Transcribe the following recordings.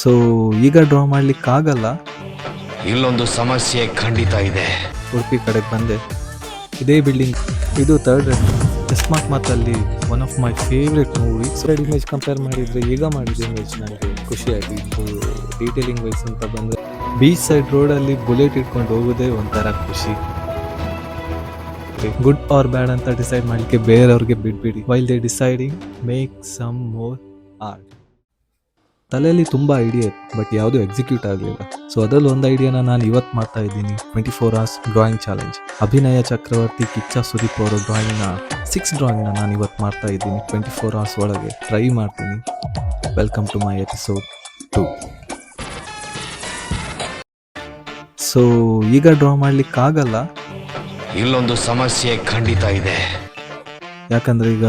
So ಈಗ draw ಮಾಡ್ಲಿಕ್ಕಾಗಲ್ಲ. ಇಲ್ಲೊಂದು ಸಮಸ್ಯೆ ಖಂಡಿತ ಇದೆ. ಉಡುಪಿ ಕಡೆಗೆ ಬಂದೆ. ಇದೇ ಬಿಲ್ಡಿಂಗ್, ಇದು ಥರ್ಡ್ ಸ್ಮಾರ್ಟ್ ಮಾತಲ್ಲಿ one of my favourite movie. Side image compare ಮಾಡಿದರೆ ಈಗ ಮಾಡಿದ ಇಮೇಜ್ ನನಗೆ ಖುಷಿಯಾಗಿತ್ತು. ಡೀಟೇಲಿಂಗ್ ವೈಸ್ ಅಂತ ಬಂದರೆ ಬೀಚ್ ಸೈಡ್ ರೋಡಲ್ಲಿ ಬುಲೆಟ್ ಇಟ್ಕೊಂಡು ಹೋಗೋದೇ ಒಂಥರ ಖುಷಿ. ಗುಡ್ ಆರ್ ಬ್ಯಾಡ್ ಅಂತ ಡಿಸೈಡ್ ಮಾಡಲಿಕ್ಕೆ ಬೇರೆಯವ್ರಿಗೆ ಬಿಟ್ಬಿಡಿ. While they deciding make some more art. ತಲೆಯಲ್ಲಿ ತುಂಬ ಐಡಿಯಾ ಇತ್ತು, ಬಟ್ ಯಾವುದೂ ಎಕ್ಸಿಕ್ಯೂಟ್ ಆಗಲಿಲ್ಲ. ಸೊ ಅದರಲ್ಲಿ ಒಂದು ಐಡಿಯಾನ ನಾನು ಇವತ್ತು ಮಾಡ್ತಾ ಇದ್ದೀನಿ. 24 hours ಡ್ರಾಯಿಂಗ್ ಚಾಲೆಂಜ್. ಅಭಿನಯ ಚಕ್ರವರ್ತಿ, ಕಿಚ್ಚ ಸುದೀಪ್ ಅವರ ಡ್ರಾಯಿಂಗ್ನ 6 ಡ್ರಾಯಿಂಗ್ನ ನಾನು ಇವತ್ತು ಮಾಡ್ತಾ ಇದ್ದೀನಿ. 24 hours ಒಳಗೆ ಟ್ರೈ ಮಾಡ್ತೀನಿ. Welcome to my episode 2. So ಈಗ ಡ್ರಾ ಮಾಡ್ಲಿಕ್ಕಾಗಲ್ಲ. ಇಲ್ಲೊಂದು ಸಮಸ್ಯೆ ಖಂಡಿತ ಇದೆ. ಯಾಕಂದರೆ ಈಗ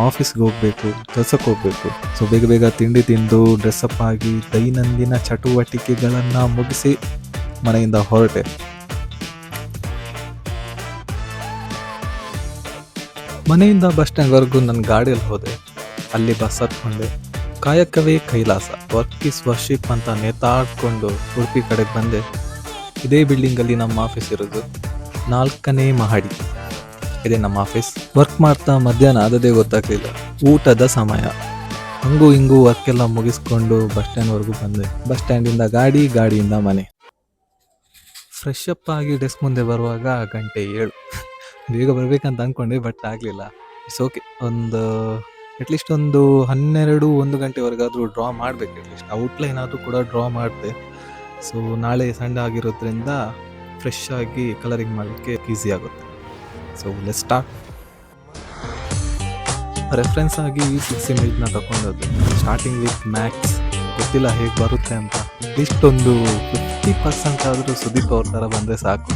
ಆಫೀಸ್ಗೆ ಹೋಗಬೇಕು, ಕೆಲಸಕ್ಕೆ ಹೋಗಬೇಕು. ಸೊ ಬೇಗ ಬೇಗ ತಿಂಡಿ ತಿಂದು ಡ್ರೆಸ್ಅಪ್ ಆಗಿ ದೈನಂದಿನ ಚಟುವಟಿಕೆಗಳನ್ನು ಮುಗಿಸಿ ಮನೆಯಿಂದ ಹೊರಟೆ. ಮನೆಯಿಂದ ಬಸ್ ಸ್ಟ್ಯಾಂಡ್ವರೆಗೂ ನನ್ನ ಗಾಡಿಯಲ್ಲಿ ಹೋದೆ. ಅಲ್ಲಿ ಬಸ್ ಹತ್ಕೊಂಡೆ. ಕಾಯಕವೇ ಕೈಲಾಸ, ವರ್ಕ್ ಇಸ್ ವರ್ಷಿಪ್ ಅಂತ ನೇತಾಡ್ಕೊಂಡು ಉಡುಪಿ ಕಡೆಗೆ ಬಂದೆ. ಇದೇ ಬಿಲ್ಡಿಂಗಲ್ಲಿ ನಮ್ಮ ಆಫೀಸ್ ಇರೋದು. 4ನೇ ಮಹಡಿ ಇದೆ ನಮ್ಮ ಆಫೀಸ್. ವರ್ಕ್ ಮಾಡ್ತಾ ಮಧ್ಯಾಹ್ನ ಆದದೇ ಗೊತ್ತಾಗಲಿಲ್ಲ. ಊಟದ ಸಮಯ. ಹಂಗೂ ಹಿಂಗೂ ವರ್ಕ್ ಎಲ್ಲ ಮುಗಿಸ್ಕೊಂಡು ಬಸ್ ಸ್ಟ್ಯಾಂಡ್ವರೆಗೂ ಬಂದೆ. ಬಸ್ ಸ್ಟ್ಯಾಂಡಿಂದ ಗಾಡಿಯಿಂದ ಮನೆ. ಫ್ರೆಶ್ ಅಪ್ ಆಗಿ ಡೆಸ್ಕ್ ಮುಂದೆ ಬರುವಾಗ 7:00. ಬೇಗ ಬರಬೇಕಂತ ಅಂದ್ಕೊಂಡೆ, ಬಟ್ ಆಗಲಿಲ್ಲ. It's okay. ಅಟ್ಲೀಸ್ಟ್ ಒಂದು 12-1 ಗಂಟೆವರೆಗಾದರೂ ಡ್ರಾ ಮಾಡಬೇಕು. ಅಟ್ಲೀಸ್ಟ್ ಔಟ್ಲೈನ್ ಆದರೂ ಕೂಡ ಡ್ರಾ ಮಾಡಿದೆ. ಸೊ ನಾಳೆ ಸಂಡೇ ಆಗಿರೋದ್ರಿಂದ ಫ್ರೆಶ್ ಆಗಿ ಕಲರಿಂಗ್ ಮಾಡಲಿಕ್ಕೆ ಈಸಿ ಆಗುತ್ತೆ. So let's start. ರೆಫರೆನ್ಸ್ ಆಗಿ ಈ 6 ಇಮೇಜ್ನ ತಗೊಂಡದ್ದು. Starting with max. ಗೊತ್ತಿಲ್ಲ ಹೇಗೆ ಬರುತ್ತೆ ಅಂತ. ಅಟ್ಲೀಸ್ಟ್ ಒಂದು 50% ಆದರೂ ಸುದೀಪ್ ಅವ್ರ ಥರ ಬಂದರೆ ಸಾಕು.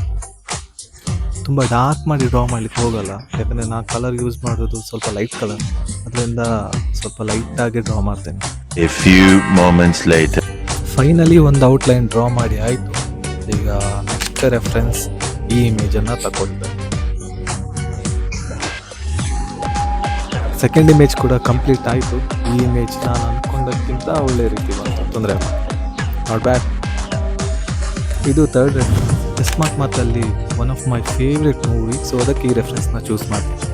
ತುಂಬ ಡಾರ್ಕ್ ಮಾಡಿ ಡ್ರಾ ಮಾಡಲಿಕ್ಕೆ ಹೋಗಲ್ಲ, ಯಾಕಂದರೆ ನಾನು ಕಲರ್ ಯೂಸ್ ಮಾಡೋದು ಸ್ವಲ್ಪ ಲೈಟ್ ಕಲರ್. ಅದರಿಂದ ಸ್ವಲ್ಪ ಲೈಟಾಗಿ ಡ್ರಾ ಮಾಡ್ತೇನೆ. A few moments later. Finally ಒಂದು ಔಟ್ಲೈನ್ ಡ್ರಾ ಮಾಡಿ ಆಯಿತು. ಈಗ ನೆಕ್ಸ್ಟ್ ರೆಫರೆನ್ಸ್ ಈ ಇಮೇಜನ್ನು ತಗೊಳ್ತಾರೆ. ಸೆಕೆಂಡ್ ಇಮೇಜ್ ಕೂಡ ಕಂಪ್ಲೀಟ್ ಆಯಿತು. ಈ ಇಮೇಜ್ ನಾನು ಅಂದ್ಕೊಂಡಕ್ಕಿಂತ ಒಳ್ಳೆ ರೀತಿ ಬಂತು, ತೊಂದರೆ ನಾಟ್ ಬ್ಯಾಡ್. ಇದು ಥರ್ಡ್ ರೆಫರೆನ್ಸ್. ಸ್ಮಾರ್ಟ್ ಮಾತಲ್ಲಿ one of my favourite movie. So ಅದಕ್ಕೆ ಈ ರೆಫರೆನ್ಸ್ನ ಚೂಸ್ ಮಾಡ್ತೀನಿ.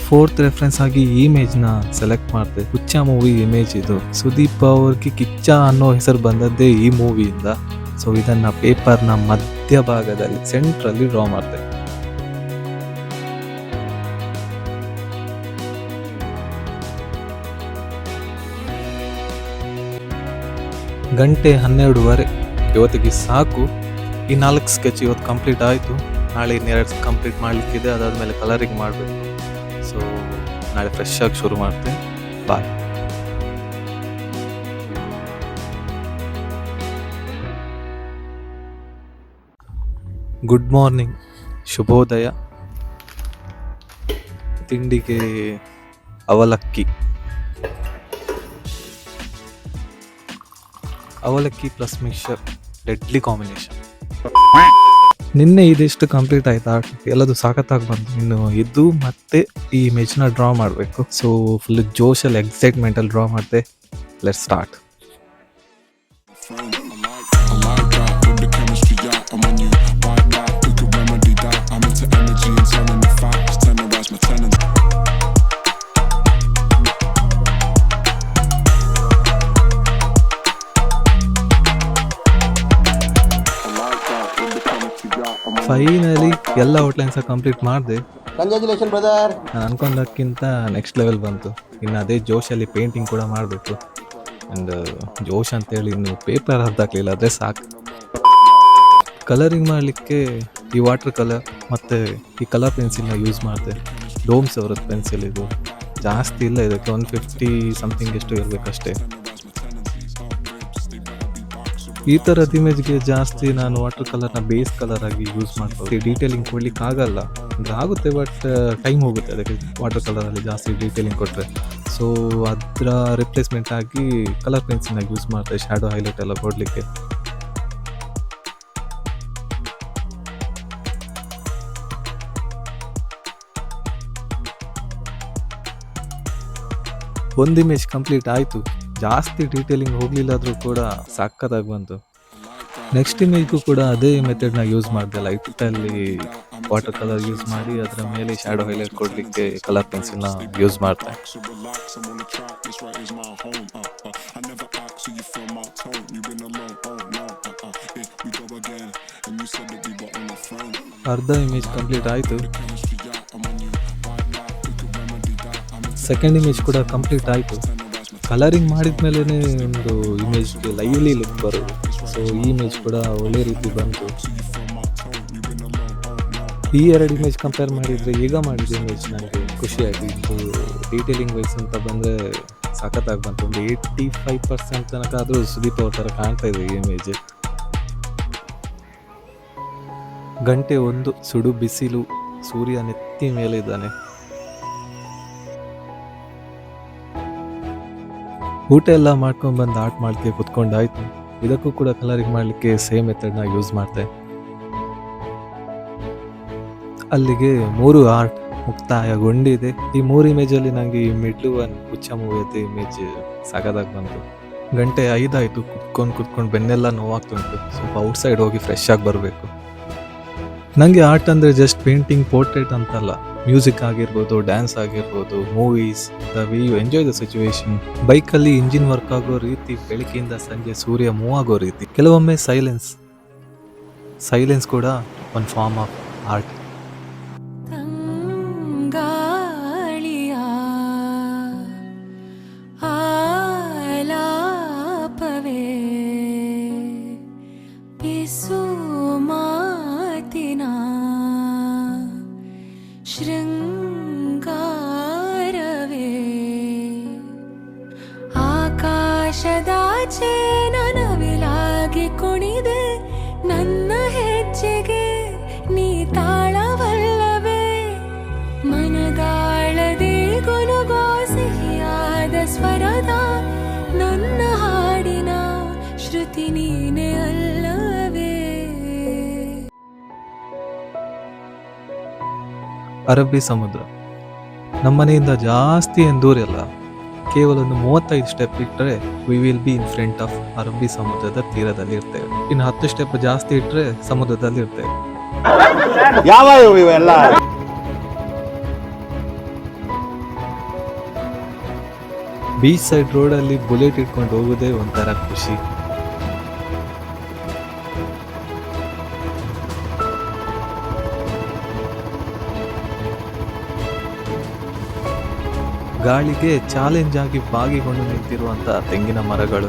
ಫೋರ್ತ್ ರೆಫರೆನ್ಸ್ ಆಗಿ ಈ ಇಮೇಜ್ನ ಸೆಲೆಕ್ಟ್ ಮಾಡಿದೆ. ಹುಚ್ಚ ಮೂವಿ ಇಮೇಜ್ ಇದು. ಸುದೀಪ್ ಅವ್ರಿಗೆ ಕಿಚ್ಚ ಅನ್ನೋ ಹೆಸರು ಬಂದದ್ದೇ ಈ ಮೂವಿಯಿಂದ. ಸೊ ಇದನ್ನು ಪೇಪರ್ನ ಮಧ್ಯಭಾಗದಲ್ಲಿ ಸೆಂಟ್ರಲ್ಲಿ ಡ್ರಾ ಮಾಡಿದೆ. ಗಂಟೆ 12:30 ಇವತ್ತಿಗೆ ಸಾಕು. ಈ 4 ಸ್ಕೆಚ್ ಇವತ್ತು ಕಂಪ್ಲೀಟ್ ಆಯಿತು. ನಾಳೆ ಇನ್ನೆರಡು ಕಂಪ್ಲೀಟ್ ಮಾಡಲಿಕ್ಕಿದೆ. ಅದಾದಮೇಲೆ ಕಲರಿಂಗ್ ಮಾಡಬೇಕು. ಸೊ ನಾಳೆ ಫ್ರೆಶ್ ಆಗಿ ಶುರು ಮಾಡ್ತೀನಿ. ಬಾಯ್. ಗುಡ್ ಮಾರ್ನಿಂಗ್, ಶುಭೋದಯ. ತಿಂಡಿಗೆ ಅವಲಕ್ಕಿ ಪ್ಲಸ್ ಮಿಕ್ಸರ್, ಡೆಡ್ಲಿ ಕಾಂಬಿನೇಷನ್. ನಿನ್ನೆ ಇದಿಷ್ಟು ಕಂಪ್ಲೀಟ್ ಆಯ್ತಾ? ಎಲ್ಲದು ಸಾಕತ್ತಾಗಿ ಬಂತು. ಇನ್ನು ಇದು ಮತ್ತೆ ಈ ಇಮೇಜ್ನ ಡ್ರಾ ಮಾಡಬೇಕು. ಸೊ ಫುಲ್ ಜೋಶಲ್ಲಿ ಎಕ್ಸೈಟ್ಮೆಂಟಲ್ಲಿ ಡ್ರಾ ಮಾಡಿದೆ. Let's start. ಫೈನಲಿ ಎಲ್ಲ ಔಟ್ಲೈನ್ಸ್ ಕಂಪ್ಲೀಟ್ ಮಾಡಿದೆ. Congratulation brother. ನಾನು ಅನ್ಕೊಂಡಕ್ಕಿಂತ ನೆಕ್ಸ್ಟ್ ಲೆವೆಲ್ ಬಂತು. ಇನ್ನು ಅದೇ ಜೋಶಲ್ಲಿ ಪೇಂಟಿಂಗ್ ಕೂಡ ಮಾಡಬೇಕು. ಆ್ಯಂಡ್ ಜೋಶ್ ಅಂತೇಳಿ ಇನ್ನು ಪೇಪರ್ ಹರ್ದಾಕ್ಲಿಲ್ಲ, ಅದೇ ಸಾಕು. ಕಲರಿಂಗ್ ಮಾಡಲಿಕ್ಕೆ ಈ ವಾಟರ್ ಕಲರ್ ಮತ್ತು ಈ ಕಲರ್ ಪೆನ್ಸಿಲ್ನ ಯೂಸ್ ಮಾಡಿದೆ. ಡೋಮ್ಸ್ ಅವರದ್ದು ಪೆನ್ಸಿಲ್ ಇದು. ಜಾಸ್ತಿ ಇಲ್ಲ, ಇದಕ್ಕೆ 150 ಸಮಥಿಂಗ್ ಎಷ್ಟು ಇರಬೇಕಷ್ಟೇ. ಈ ಥರದ ಇಮೇಜ್ಗೆ ಜಾಸ್ತಿ ನಾನು ವಾಟರ್ ಕಲರ್ನ ಬೇಸ್ ಕಲರ್ ಆಗಿ ಯೂಸ್ ಮಾಡ್ಬೋದು. ಡೀಟೇಲಿಂಗ್ ಕೊಡ್ಲಿಕ್ಕೆ ಆಗಲ್ಲ ಅಂದರೆ ಆಗುತ್ತೆ, ಬಟ್ ಟೈಮ್ ಹೋಗುತ್ತೆ ಅದಕ್ಕೆ ವಾಟರ್ ಕಲರಲ್ಲಿ ಜಾಸ್ತಿ ಡೀಟೇಲಿಂಗ್ ಕೊಟ್ಟರೆ. ಸೊ ಅದರ ರಿಪ್ಲೇಸ್ಮೆಂಟ್ ಆಗಿ ಕಲರ್ ಪೆನ್ಸಿಲ್ನ ಯೂಸ್ ಮಾಡ್ತಾರೆ ಶ್ಯಾಡೋ ಹೈಲೈಟ್ ಎಲ್ಲ ಕೊಡಲಿಕ್ಕೆ. ಒಂದು ಇಮೇಜ್ ಕಂಪ್ಲೀಟ್ ಆಯಿತು. ಜಾಸ್ತಿ ಡೀಟೇಲಿಂಗ್ ಹೋಗಲಿಲ್ಲಾದರೂ ಕೂಡ ಸಕ್ಕತ್ತಾಗಿ ಬಂತು. ನೆಕ್ಸ್ಟ್ ಇಮೇಜ್ಗೂ ಕೂಡ ಅದೇ ಮೆಥಡ್ನ ಯೂಸ್ ಮಾಡಿದೆ. ಲೈಟಲ್ಲಿ ವಾಟರ್ ಕಲರ್ ಯೂಸ್ ಮಾಡಿ ಅದರ ಮೇಲೆ ಶ್ಯಾಡೋ ಹೈಲೈಟ್ ಕೊಡಲಿಕ್ಕೆ ಕಲರ್ ಪೆನ್ಸಿಲ್ನ ಯೂಸ್ ಮಾಡ್ದೆ. ಅರ್ಧ ಇಮೇಜ್ ಕಂಪ್ಲೀಟ್ ಆಯಿತು. ಸೆಕೆಂಡ್ ಇಮೇಜ್ ಕೂಡ ಕಂಪ್ಲೀಟ್ ಆಯಿತು. ಕಲರಿಂಗ್ ಮಾಡಿದ ಮೇಲೇ ಒಂದು ಇಮೇಜ್ಗೆ ಲೈವ್ಲಿ ಲುಕ್ ಬರೋದು. ಸೊ ಈ ಇಮೇಜ್ ಕೂಡ ಒಳ್ಳೆ ರೀತಿ ಬಂತು. ಈ ಎರಡು ಇಮೇಜ್ ಕಂಪೇರ್ ಮಾಡಿದರೆ ಈಗ ಮಾಡಿದ ಇಮೇಜ್ ನನಗೆ ಖುಷಿಯಾಗಿತ್ತು. ಡೀಟೇಲಿಂಗ್ ವೈಸ್ ಅಂತ ಬಂದರೆ ಸಖತ್ತಾಗಿ ಬಂತು. ಒಂದು 85% ತನಕ ಆದರೂ ಸುದೀಪ್ ಅವ್ರ ಥರ ಕಾಣ್ತಾ ಇದೆ ಈ ಇಮೇಜ್. ಗಂಟೆ 1, ಸುಡು ಬಿಸಿಲು, ಸೂರ್ಯ ನೆತ್ತಿ ಮೇಲಿದ್ದಾನೆ. ಊಟ ಎಲ್ಲ ಮಾಡ್ಕೊಂಡ್ಬಂದು ಆರ್ಟ್ ಮಾಡಲಿಕ್ಕೆ ಕುತ್ಕೊಂಡಾಯ್ತು. ಇದಕ್ಕೂ ಕೂಡ ಕಲರಿಂಗ್ ಮಾಡಲಿಕ್ಕೆ ಸೇಮ್ ಮೆಥಡ್ನ ಯೂಸ್ ಮಾಡ್ತೆ. ಅಲ್ಲಿಗೆ 3 ಆರ್ಟ್ ಮುಕ್ತಾಯಗೊಂಡಿದೆ. ಈ 3 ಇಮೇಜಲ್ಲಿ ನನಗೆ ಈ ಮಿಡ್ಲು ಒಂದು ಹುಚ್ಚ ಮೂವಿ ಇಮೇಜ್ ಸಾಕಾದಾಗ ಬಂತು. ಗಂಟೆ 5 ಆಯಿತು. ಕುತ್ಕೊಂಡು ಬೆನ್ನೆಲ್ಲ ನೋವಾಗ್ತುಂಟು. ಸ್ವಲ್ಪ ಔಟ್ಸೈಡ್ ಹೋಗಿ ಫ್ರೆಶ್ ಆಗಿ ಬರಬೇಕು. ನನಗೆ ಆರ್ಟ್ ಅಂದರೆ ಜಸ್ಟ್ ಪೇಂಟಿಂಗ್, ಪೋರ್ಟ್ರೇಟ್ ಅಂತಲ್ಲ. ಮ್ಯೂಸಿಕ್ ಆಗಿರ್ಬೋದು, ಡ್ಯಾನ್ಸ್ ಆಗಿರ್ಬೋದು, movies, the way you enjoy the situation. ಬೈಕಲ್ಲಿ ಇಂಜಿನ್ ವರ್ಕ್ ಆಗೋ ರೀತಿ, ಬೆಳಕಿಂದ ಸಂಜೆ ಸೂರ್ಯ ಮೂವ್ ಆಗೋ ರೀತಿ. ಕೆಲವೊಮ್ಮೆ ಸೈಲೆನ್ಸ್ ಕೂಡ ಒಂದು ಫಾರ್ಮ್ ಆಫ್ ಆರ್ಟ್. ಶೃಂಗಾರವೇ ಆಕಾಶದಾಚೆ ನನವಿಲಾಗಿ ಕುಣಿದೆ. ನನ್ನ ಹೆಜ್ಜೆಗೆ ನೀ ತಾಳವಲ್ಲವೇ? ಮನದಾಳದೆ ಗುನುಗೋ ಸಿಹಿಯಾದ ಸ್ವರದ ನನ್ನ ಹಾಡಿನ ಶ್ರುತಿ ನೀನೆ ಅಲ್ಲವೇ? ಅರಬ್ಬಿ ಸಮುದ್ರ ನಮ್ಮನೆಯಿಂದ ಜಾಸ್ತಿ ಏನು ದೂರ ಇಲ್ಲ. ಕೇವಲ ಒಂದು 35 ಸ್ಟೆಪ್ ಇಟ್ಟರೆ we will be in front of ಅರಬ್ಬಿ ಸಮುದ್ರದ ತೀರದಲ್ಲಿ ಇರ್ತೇವೆ. ಇನ್ನು 10 ಸ್ಟೆಪ್ ಜಾಸ್ತಿ ಇಟ್ಟರೆ ಸಮುದ್ರದಲ್ಲಿ ಇರ್ತೇವೆ. ಬೀಚ್ ಸೈಡ್ ರೋಡಲ್ಲಿ ಬುಲೆಟ್ ಇಟ್ಕೊಂಡು ಹೋಗೋದೇ ಒಂಥರ ಖುಷಿ. ಗಾಳಿಗೆ ಚಾಲೆಂಜ್ ಆಗಿ ಬಾಗಿಕೊಂಡು ನಿಂತಿರುವಂಥ ತೆಂಗಿನ ಮರಗಳು,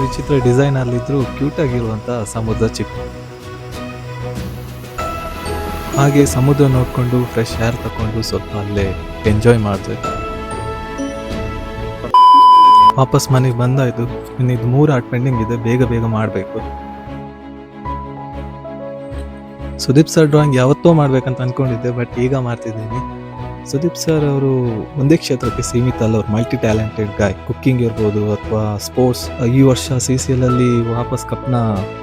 ವಿಚಿತ್ರ ಡಿಸೈನ್ ಅಲ್ಲಿದ್ರು ಕ್ಯೂಟ್ ಆಗಿರುವಂಥ ಸಮುದ್ರ ಚಿಪ್. ಹಾಗೆ ಸಮುದ್ರ ನೋಡ್ಕೊಂಡು ಫ್ರೆಶ್ ಏರ್ ತಗೊಂಡು ಸ್ವಲ್ಪ ಅಲ್ಲೇ ಎಂಜಾಯ್ ಮಾಡಿದೆ. ವಾಪಸ್ ಮನೆಗೆ ಬಂದಾಯ್ತು. ಇನ್ನು ಇದು 3 ಆರ್ಟ್ ಪೆಂಡಿಂಗ್ ಇದೆ, ಬೇಗ ಮಾಡಬೇಕು. ಸುದೀಪ್ ಸರ್ ಡ್ರಾಯಿಂಗ್ ಯಾವತ್ತೋ ಮಾಡ್ಬೇಕಂತ ಅನ್ಕೊಂಡಿದ್ದೆ, ಬಟ್ ಈಗ ಮಾಡ್ತಿದ್ದೀನಿ. ಸುದೀಪ್ ಸರ್ ಅವರು ಒಂದೇ ಕ್ಷೇತ್ರಕ್ಕೆ ಸೀಮಿತ ಅಲ್ಲ. ಅವ್ರು ಮಲ್ಟಿ ಟ್ಯಾಲೆಂಟೆಡ್ ಗಾಯ್. ಕುಕ್ಕಿಂಗ್ ಇರ್ಬೋದು ಅಥವಾ ಸ್ಪೋರ್ಟ್ಸ್. ಈ ವರ್ಷ CCL ಅಲ್ಲಿ ವಾಪಸ್ ಕಪ್ನ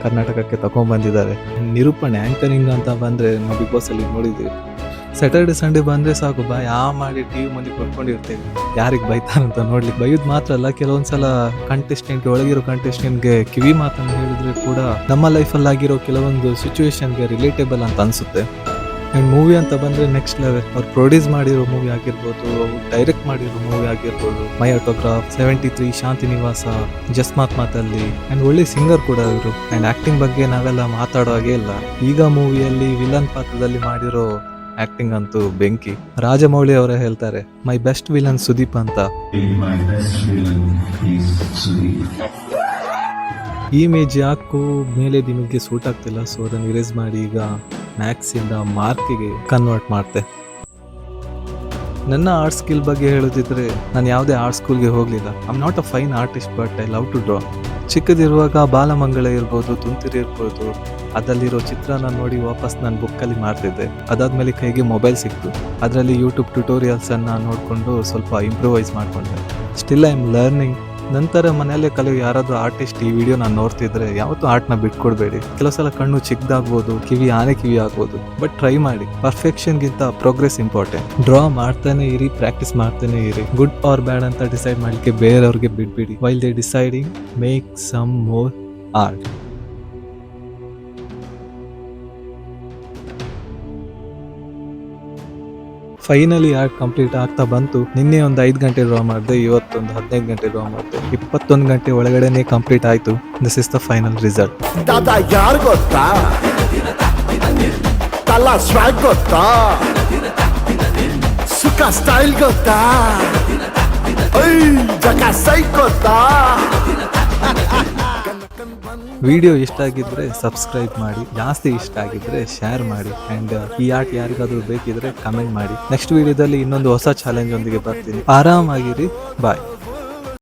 ಕರ್ನಾಟಕಕ್ಕೆ ತಗೊಂಡ್ಬಂದಿದ್ದಾರೆ. ನಿರೂಪಣೆ, ಆಂಕರಿಂಗ್ ಅಂತ ಬಂದರೆ ನಾವು ಬಿಗ್ ಬಾಸ್ ಅಲ್ಲಿ ನೋಡಿದ್ದೀವಿ. ಸ್ಯಾಟರ್ಡೆ ಸಂಡೇ ಬಂದರೆ ಸಾಕು, ಮಾಡಿ TV ಮುಂದೆ ಕೊಟ್ಕೊಂಡಿರ್ತೇವೆ. ಯಾರಿಗೆ ಬೈತಾರಂತ ನೋಡ್ಲಿಕ್ಕೆ. ಬೈಯೋದು ಮಾತ್ರ ಅಲ್ಲ, ಕೆಲವೊಂದ್ಸಲ ಒಳಗಿರೋ ಕಂಟೆಸ್ಟೆಂಟ್ಗೆ ಕಿವಿ ಮಾತನ್ನು ಹೇಳಿದ್ರೆ ಕೂಡ ನಮ್ಮ ಲೈಫಲ್ಲಿ ಆಗಿರೋ ಕೆಲವೊಂದು ಸಿಚುವೇಶನ್ಗೆ ರಿಲೇಟೇಬಲ್ ಅಂತ ಅನಿಸುತ್ತೆ. ಆ್ಯಂಡ್ ಮೂವಿ ಅಂತ ಬಂದರೆ ನೆಕ್ಸ್ಟ್ ಲೆವೆಲ್. ಅವ್ರು ಪ್ರೊಡ್ಯೂಸ್ ಮಾಡಿರೋ ಮೂವಿ ಆಗಿರ್ಬೋದು, ಅವ್ರು ಡೈರೆಕ್ಟ್ ಮಾಡಿರೋ ಮೂವಿ ಆಗಿರ್ಬೋದು, ಮೈ ಆಟೋಗ್ರಾಫ್, 73, ಶಾಂತಿ ನಿವಾಸ, ಜಸ್ಮಾತ್ ಮಾತಲ್ಲಿ. ಆ್ಯಂಡ್ ಒಳ್ಳೆ ಸಿಂಗರ್ ಕೂಡ ಇವರು. ಆ್ಯಂಡ್ ಆ್ಯಕ್ಟಿಂಗ್ ಬಗ್ಗೆ ನಾವೆಲ್ಲ ಮಾತಾಡೋ ಹಾಗೆ ಇಲ್ಲ. ಈಗ ಮೂವಿಯಲ್ಲಿ ವಿಲನ್ ಪಾತ್ರದಲ್ಲಿ ಮಾಡಿರೋ ಆ್ಯಕ್ಟಿಂಗ್ ಅಂತೂ ಬೆಂಕಿ. ರಾಜಮೌಳಿ ಅವರೇ ಹೇಳ್ತಾರೆ, ಮೈ ಬೆಸ್ಟ್ ವಿಲನ್ ಸುದೀಪ್ ಅಂತ. ಈ ಇಮೇಜ್ ಯಾಕೋ ಮೇಲೆ ನಿಮಗೆ ಸೂಟ್ ಆಗ್ತಿಲ್ಲ. ಸೊ ಅದನ್ನು ಇರೇಸ್ ಮಾಡಿ ಈಗ ಮ್ಯಾಕ್ಸಿಂದ ಮಾರ್ಕಿಗೆ ಕನ್ವರ್ಟ್ ಮಾಡ್ತೆ. ನನ್ನ ಆರ್ಟ್ ಸ್ಕಿಲ್ ಬಗ್ಗೆ ಹೇಳೋದಿದ್ರೆ, ನಾನು ಯಾವುದೇ ಆರ್ಟ್ ಸ್ಕೂಲ್ಗೆ ಹೋಗಲಿಲ್ಲ. I am not a fine artist, but I love to draw. ಚಿಕ್ಕದಿರುವಾಗ ಬಾಲಮಂಗಳ ಇರ್ಬೋದು, ತುಂತಿರಿ ಇರ್ಬೋದು, ಅದರಲ್ಲಿರೋ ಚಿತ್ರನ ನೋಡಿ ವಾಪಸ್ ನಾನು ಬುಕ್ಕಲ್ಲಿ ಮಾಡ್ತಿದ್ದೆ. ಅದಾದಮೇಲೆ ಕೈಗೆ ಮೊಬೈಲ್ ಸಿಕ್ತು. ಅದರಲ್ಲಿ ಯೂಟ್ಯೂಬ್ ಟ್ಯುಟೋರಿಯಲ್ಸನ್ನು ನೋಡಿಕೊಂಡು ಸ್ವಲ್ಪ ಇಂಪ್ರೂವೈಸ್ ಮಾಡಿಕೊಂಡೆ. Still I am learning. ನಂತರ ಮನೆಯಲ್ಲೇ ಕಲಿಯೋ ಯಾರಾದ್ರೂ ಆರ್ಟಿಸ್ಟ್ ಈ ವಿಡಿಯೋ ನಾನು ನೋಡ್ತಿದ್ರೆ ಯಾವತ್ತೂ ಆರ್ಟ್ನ ಬಿಟ್ಕೊಡ್ಬೇಡಿ. ಕೆಲವು ಸಲ ಕಣ್ಣು ಚಿಕ್ಕದಾಗ್ಬೋದು, ಕಿವಿ ಆನೆ ಕಿವಿ ಆಗ್ಬೋದು, ಬಟ್ ಟ್ರೈ ಮಾಡಿ. ಪರ್ಫೆಕ್ಷನ್ ಗಿಂತ ಪ್ರೋಗ್ರೆಸ್ ಇಂಪಾರ್ಟೆಂಟ್. ಡ್ರಾ ಮಾಡ್ತಾನೆ ಇರಿ, ಪ್ರಾಕ್ಟೀಸ್ ಮಾಡ್ತಾನೆ ಇರಿ. ಗುಡ್ ಆರ್ ಬ್ಯಾಡ್ ಅಂತ ಡಿಸೈಡ್ ಮಾಡ್ಲಿಕ್ಕೆ ಬೇರೆಯವ್ರಿಗೆ ಬಿಟ್ಬಿಡಿ. While they deciding, make some more art. Finally art complete ಆಗ್ತಾ ಬಂತು. ನಿನ್ನೆ ಒಂದು 5 ಗಂಟೆ ಡ್ರಾ ಮಾಡಿದೆ, ಇವತ್ತೊಂದು 15 ಗಂಟೆ ಡ್ರಾ ಮಾಡಿದೆ. 21 ಗಂಟೆ ಒಳಗಡೆನೆ ಕಂಪ್ಲೀಟ್ ಆಯ್ತು. This is the final result. Dada ಯಾರು ಗೊತ್ತಾ, ತಲ ಸ್ವಾಗ್ ಗೊತ್ತಾ, ಸುಖ ಸ್ಟೈಲ್ ಗೊತ್ತಾ, ಜಗ ಸೈ ಗೊತ್ತಾ. ವಿಡಿಯೋ ಇಷ್ಟ ಆಗಿದ್ರೆ ಸಬ್ಸ್ಕ್ರೈಬ್ ಮಾಡಿ, ಜಾಸ್ತಿ ಇಷ್ಟ ಆಗಿದ್ರೆ ಶೇರ್ ಮಾಡಿ, ಅಂಡ್ ಈ ಆರ್ಟ್ ಯಾರಿಗಾದ್ರೂ ಬೇಕಿದ್ರೆ ಕಮೆಂಟ್ ಮಾಡಿ. ನೆಕ್ಸ್ಟ್ ವಿಡಿಯೋದಲ್ಲಿ ಇನ್ನೊಂದು ಹೊಸ ಚಾಲೆಂಜ್ ಒಂದಿಗೆ ಬರ್ತೀನಿ. ಆರಾಮಾಗಿರಿ, ಬಾಯ್.